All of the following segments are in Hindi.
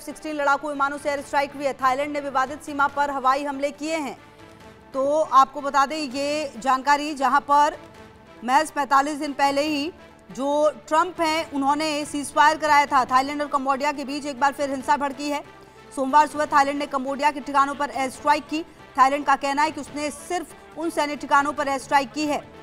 F-16 लड़ाकू विमानों से एयर स्ट्राइक हुई है। थाईलैंड ने विवादित सीमा पर हवाई हमले किए हैं। तो आपको बता दें ये जानकारी, जहां पर महज 45 दिन पहले ही जो ट्रंप हैं उन्होंने सीजफायर कराया था। थाईलैंड और कंबोडिया के बीच एक बार फिर हिंसा भड़की है। सोमवार सुबह थाईलैंड ने कंबोडिया के ठिकानों पर एयर स्ट्राइक की। थाईलैंड का कहना है कि उसने सिर्फ उन सैन्य ठिकानों पर एयर स्ट्राइक की है।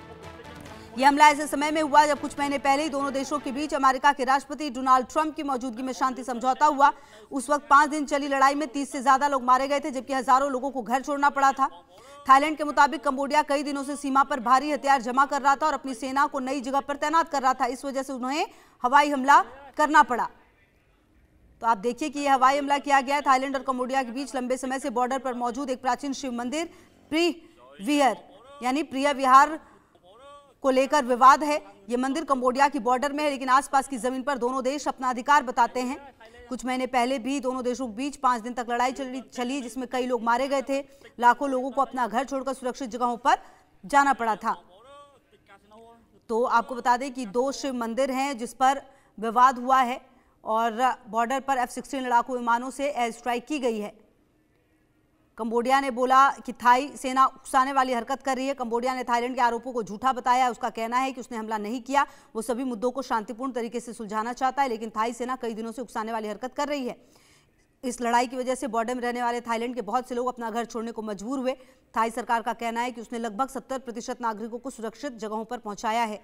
यह हमला ऐसे समय में हुआ जब कुछ महीने पहले ही दोनों देशों के बीच अमेरिका के राष्ट्रपति डोनाल्ड ट्रंप की मौजूदगी में शांति समझौता हुआ। उस वक्त 5 दिन चली लड़ाई में 30 से ज्यादा लोग मारे गए थे, जबकि हजारों लोगों को घर छोड़ना पड़ा था। थाईलैंड के मुताबिक कंबोडिया कई दिनों से सीमा पर भारी हथियार जमा कर रहा था और अपनी सेना को नई जगह पर तैनात कर रहा था। इस वजह से उन्हें हवाई हमला करना पड़ा। तो आप देखिए कि यह हवाई हमला किया गया है। थाईलैंड और कंबोडिया के बीच लंबे समय से बॉर्डर पर मौजूद एक प्राचीन शिव मंदिर प्रिय विहार को लेकर विवाद है। यह मंदिर कंबोडिया की बॉर्डर में है, लेकिन आसपास की जमीन पर दोनों देश अपना अधिकार बताते हैं। कुछ महीने पहले भी दोनों देशों के बीच 5 दिन तक लड़ाई चली, जिसमें कई लोग मारे गए थे। लाखों लोगों को अपना घर छोड़कर सुरक्षित जगहों पर जाना पड़ा था। तो आपको बता दें कि 2 शिव मंदिर हैं जिस पर विवाद हुआ है और बॉर्डर पर F-16 लड़ाकू विमानों से एयर स्ट्राइक की गई है। कंबोडिया ने बोला कि थाई सेना उकसाने वाली हरकत कर रही है। कंबोडिया ने थाईलैंड के आरोपों को झूठा बताया। उसका कहना है कि उसने हमला नहीं किया, वो सभी मुद्दों को शांतिपूर्ण तरीके से सुलझाना चाहता है, लेकिन थाई सेना कई दिनों से उकसाने वाली हरकत कर रही है। इस लड़ाई की वजह से बॉर्डर में रहने वाले थाईलैंड के बहुत से लोग अपना घर छोड़ने को मजबूर हुए। थाई सरकार का कहना है कि उसने लगभग 70% नागरिकों को सुरक्षित जगहों पर पहुंचाया है।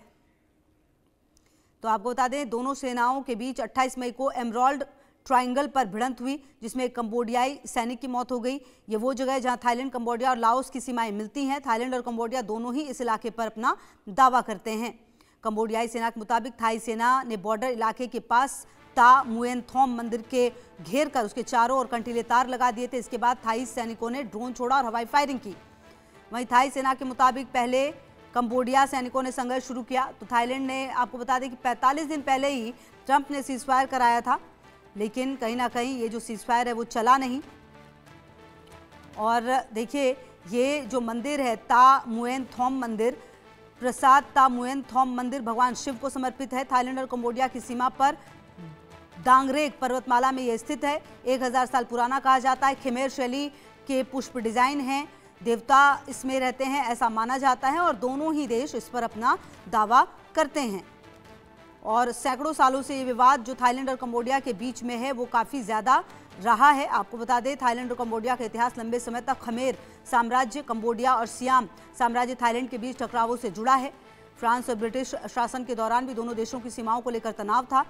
तो आपको बता दें दोनों सेनाओं के बीच 28 मई को एमराल्ड ट्रायंगल पर भिड़ंत हुई, जिसमें एक कंबोडियाई सैनिक की मौत हो गई। ये वो जगह है जहां थाईलैंड, कंबोडिया और लाओस की सीमाएं मिलती हैं। थाईलैंड और कंबोडिया दोनों ही इस इलाके पर अपना दावा करते हैं। कंबोडियाई सेना के मुताबिक थाई सेना ने बॉर्डर इलाके के पास ता मुएन थोम मंदिर के घेर कर उसके चारों ओर कंटीले तार लगा दिए थे। इसके बाद थाई सैनिकों ने ड्रोन छोड़ा और हवाई फायरिंग की। वहीं थाई सेना के मुताबिक पहले कंबोडिया सैनिकों ने संघर्ष शुरू किया। तो थाईलैंड ने आपको बता दें कि 45 दिन पहले ही ट्रंप ने सीजफायर कराया था, लेकिन कहीं ना कहीं ये जो सीजफायर है वो चला नहीं। और देखिए ये जो मंदिर है ता मुएन थोम मंदिर, प्रसाद ता मुएन थोम मंदिर भगवान शिव को समर्पित है। थाईलैंड और कंबोडिया की सीमा पर डांगरेक पर्वतमाला में यह स्थित है। 1000 साल पुराना कहा जाता है। खमेर शैली के पुष्प डिजाइन हैं, देवता इसमें रहते हैं ऐसा माना जाता है और दोनों ही देश इस पर अपना दावा करते हैं। और सैकड़ों सालों से ये विवाद जो थाईलैंड और कंबोडिया के बीच में है वो काफ़ी ज़्यादा रहा है। आपको बता दें थाईलैंड और कंबोडिया का इतिहास लंबे समय तक खमेर साम्राज्य कंबोडिया और सियाम साम्राज्य थाईलैंड के बीच टकरावों से जुड़ा है। फ्रांस और ब्रिटिश शासन के दौरान भी दोनों देशों की सीमाओं को लेकर तनाव था,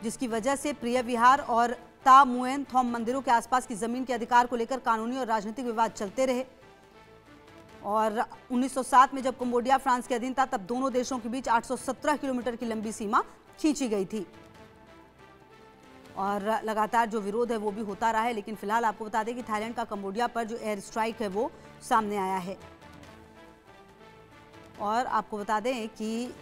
जिसकी वजह से प्रिय विहार और ता मुएन थोम मंदिरों के आसपास की जमीन के अधिकार को लेकर कानूनी और राजनीतिक विवाद चलते रहे। और 1907 में जब कंबोडिया फ्रांस के अधीन था तब दोनों देशों के बीच 817 किलोमीटर की लंबी सीमा खींची गई थी और लगातार जो विरोध है वो भी होता रहा है। लेकिन फिलहाल आपको बता दें कि थाईलैंड का कंबोडिया पर जो एयर स्ट्राइक है वो सामने आया है। और आपको बता दें कि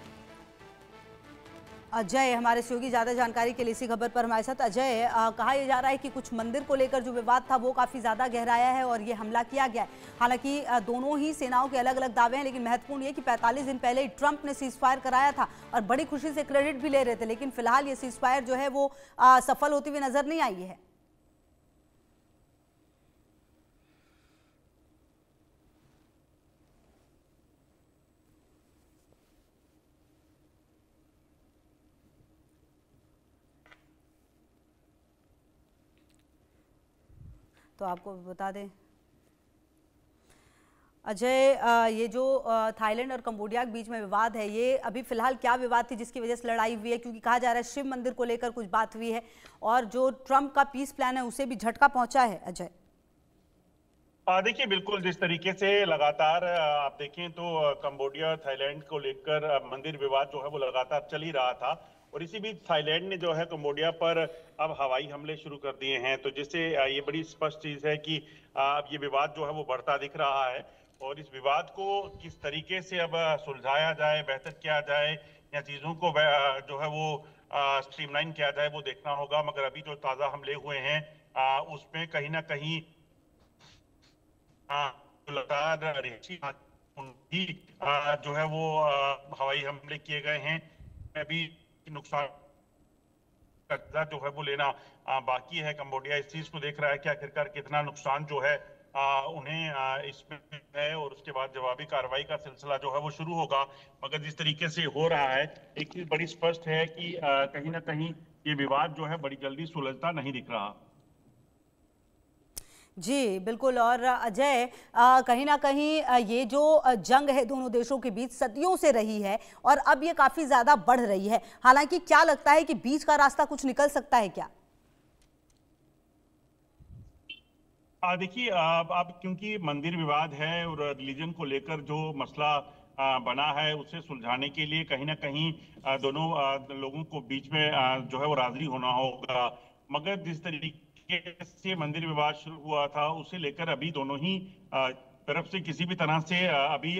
अजय हमारे सहयोगी ज़्यादा जानकारी के लिए इसी खबर पर हमारे साथ। अजय, कहा यह जा रहा है कि कुछ मंदिर को लेकर जो विवाद था वो काफ़ी ज़्यादा गहराया है और ये हमला किया गया है। हालांकि दोनों ही सेनाओं के अलग अलग दावे हैं, लेकिन महत्वपूर्ण ये कि 45 दिन पहले ही ट्रंप ने सीजफायर कराया था और बड़ी खुशी से क्रेडिट भी ले रहे थे, लेकिन फिलहाल ये सीजफायर जो है वो सफल होती हुई नजर नहीं आई है। तो आपको बता दें अजय, ये जो थाईलैंड और कंबोडिया के बीच में विवाद है, ये अभी फिलहाल क्या विवाद थी जिसकी वजह से लड़ाई हुई है? क्योंकि कहा जा रहा है शिव मंदिर को लेकर कुछ बात हुई है और जो ट्रंप का पीस प्लान है उसे भी झटका पहुंचा है। अजय, देखिए बिल्कुल, जिस तरीके से लगातार आप देखें तो कंबोडिया और थाईलैंड को लेकर मंदिर विवाद जो है वो लगातार चल ही रहा था और इसी बीच थाईलैंड ने जो है कंबोडिया पर अब हवाई हमले शुरू कर दिए हैं। तो जिससे ये बड़ी स्पष्ट चीज है कि अब ये विवाद जो है वो बढ़ता दिख रहा है और इस विवाद को किस तरीके से अब सुलझाया जाए, बेहतर किया जाए या चीजों को जो है वो स्ट्रीमलाइन किया जाए वो देखना होगा। मगर अभी जो ताजा हमले हुए हैं उसमें कहीं ना कहीं लगातार भी जो है वो हवाई हमले किए गए हैं। अभी नुकसान कब्जा जो है वो लेना बाकी है। कंबोडिया इस चीज को देख रहा है कि आखिरकार कितना नुकसान जो है उन्हें इसमें है, और उसके बाद जवाबी कार्रवाई का सिलसिला जो है वो शुरू होगा। मगर जिस तरीके से हो रहा है, एक चीज बड़ी स्पष्ट है कि कहीं ना कहीं ये विवाद जो है बड़ी जल्दी सुलझता नहीं दिख रहा। जी बिल्कुल। और अजय, कहीं ना कहीं ये जो जंग है दोनों देशों के बीच सदियों से रही है और अब ये काफी ज्यादा बढ़ रही है। हालांकि क्या लगता है कि बीच का रास्ता कुछ निकल सकता है क्या? देखिए, अब क्योंकि मंदिर विवाद है और रिलीजन को लेकर जो मसला बना है उसे सुलझाने के लिए कहीं ना कहीं दोनों लोगों को बीच में जो है वो राजी होना होगा। मगर जिस तरीके से मंदिर विवाद शुरू हुआ था उसे लेकर अभी दोनों ही तरफ से किसी भी तरह से अभी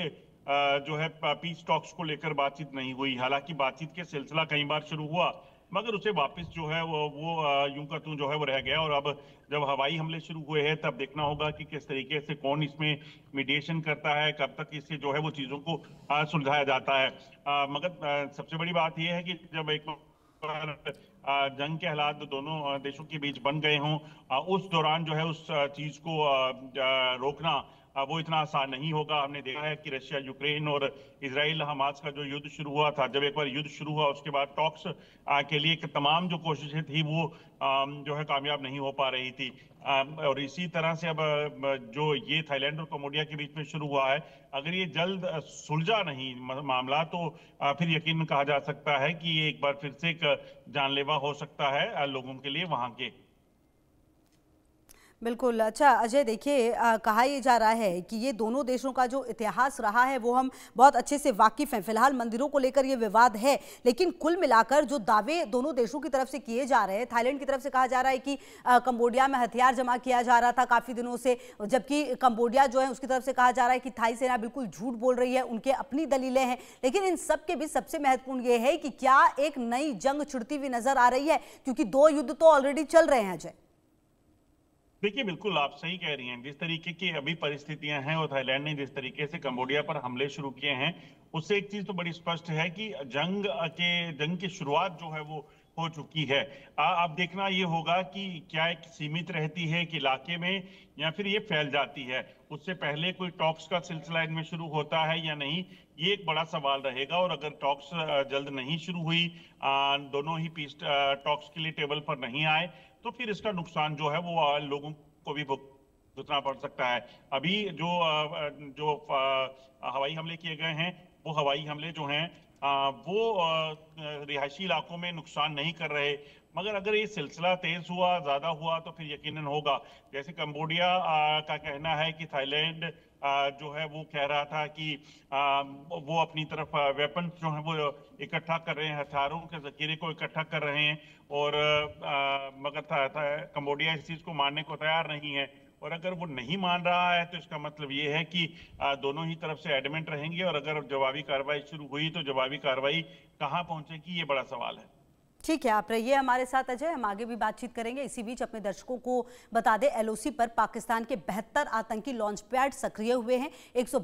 जो है पीस टॉक्स को लेकर बातचीत नहीं हुई। हालांकि बातचीत के सिलसिला कई बार शुरू हुआ, मगर उसे वापस जो है वो यूं का त्यों जो है वो रह गया। और अब जब हवाई हमले शुरू हुए हैं तब देखना होगा कि किस तरीके से कौन इसमें मीडिएशन करता है, कब तक इससे जो है वो चीजों को सुलझाया जाता है। मगर सबसे बड़ी बात यह है कि जब एक बार जंग के हालात दोनों देशों के बीच बन गए हों, उस दौरान जो है उस चीज को रोकना वो इतना आसान नहीं होगा। हमने देखा है कि रशिया यूक्रेन और इजराइल हमास का जो युद्ध शुरू हुआ था, जब एक बार युद्ध शुरू हुआ उसके बाद टॉक्स के लिए तमाम जो कोशिशें थी वो जो है कामयाब नहीं हो पा रही थी। और इसी तरह से अब जो ये थाईलैंड और कम्बोडिया के बीच में शुरू हुआ है, अगर ये जल्द सुलझा नहीं मामला तो फिर यकीन कहा जा सकता है कि ये एक बार फिर से एक जानलेवा हो सकता है लोगों के लिए वहां के। बिल्कुल। अच्छा अजय, देखिए कहा यह जा रहा है कि ये दोनों देशों का जो इतिहास रहा है वो हम बहुत अच्छे से वाकिफ हैं। फिलहाल मंदिरों को लेकर ये विवाद है, लेकिन कुल मिलाकर जो दावे दोनों देशों की तरफ से किए जा रहे हैं, थाईलैंड की तरफ से कहा जा रहा है कि कंबोडिया में हथियार जमा किया जा रहा था काफ़ी दिनों से, जबकि कंबोडिया जो है उसकी तरफ से कहा जा रहा है कि थाई सेना बिल्कुल झूठ बोल रही है, उनके अपनी दलीलें हैं। लेकिन इन सब के बीच सबसे महत्वपूर्ण ये है कि क्या एक नई जंग छिड़ती हुई नजर आ रही है, क्योंकि दो युद्ध तो ऑलरेडी चल रहे हैं अजय। देखिए, बिल्कुल आप सही कह रही हैं। जिस तरीके की अभी परिस्थितियां हैं और थाईलैंड ने जिस तरीके से कंबोडिया पर हमले शुरू किए हैं, उससे एक चीज तो बड़ी स्पष्ट है कि जंग की शुरुआत जो है वो हो चुकी है। अब देखना ये होगा कि क्या एक सीमित रहती है कि इलाके में, या फिर ये फैल जाती है। उससे पहले कोई टॉक्स का सिलसिला इनमें शुरू होता है या नहीं, ये एक बड़ा सवाल रहेगा। और अगर टॉक्स जल्द नहीं शुरू हुई, दोनों ही पीस टॉक्स के लिए टेबल पर नहीं आए, तो फिर इसका नुकसान जो है वो लोगों को भी भुगतना पड़ सकता है। अभी जो हवाई हमले किए गए हैं, वो हवाई हमले जो हैं वो रिहायशी इलाकों में नुकसान नहीं कर रहे। मगर अगर ये सिलसिला तेज हुआ, ज्यादा हुआ, तो फिर यकीनन होगा। जैसे कंबोडिया का कहना है कि थाईलैंड जो है वो कह रहा था कि वो अपनी तरफ वेपन जो है वो इकट्ठा कर रहे हैं, हथियारों के जखीरे को इकट्ठा कर रहे हैं। और मगर कंबोडिया इस चीज को मानने को तैयार नहीं है। और अगर वो नहीं मान रहा है तो इसका मतलब ये है कि दोनों ही तरफ से एडमेंट रहेंगे। और अगर जवाबी कार्रवाई शुरू हुई तो जवाबी कार्रवाई कहाँ पहुंचेगी, ये बड़ा सवाल है। ठीक है, आप रहिए हमारे साथ अजय, हम आगे भी बातचीत करेंगे। इसी बीच अपने दर्शकों को बता दें, एलओसी पर पाकिस्तान के 72 आतंकी लॉन्च पैड सक्रिय हुए हैं। 120